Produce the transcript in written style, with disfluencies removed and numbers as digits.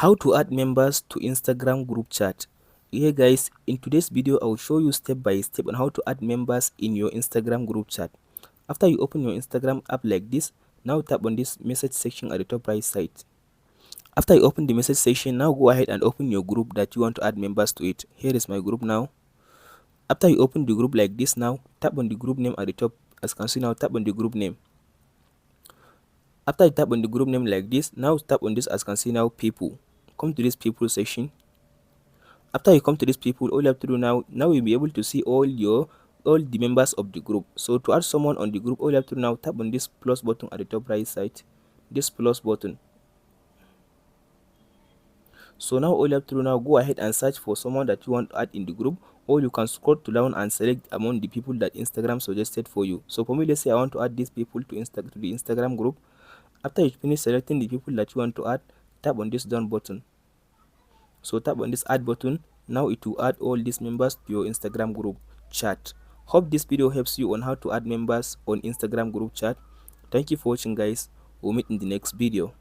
How to add members to Instagram group chat. Here guys, in today's video I will show you step by step on how to add members in your Instagram group chat. After you open your Instagram app like this, now tap on this message section at the top right side. After you open the message section, now go ahead and open your group that you want to add members to it. Here is my group now. After you open the group like this, now tap on the group name at the top. As you can see, now tap on the group name. After you tap on the group name like this, now tap on this. As you can see, now people. Come to this people section. After you come to these people, all you have to do now you'll be able to see all the members of the group. So to add someone on the group, all you have to do now, tap on this plus button at the top right side, this plus button. So now all you have to do now, go ahead and search for someone that you want to add in the group, or you can scroll to down and select among the people that Instagram suggested for you. So for me, let's say I want to add these people to the Instagram group. After you finish selecting the people that you want to add, tap on this down button. So tap on this add button. Now it will add all these members to your Instagram group chat. Hope this video helps you on how to add members on Instagram group chat. Thank you for watching guys. We'll meet in the next video.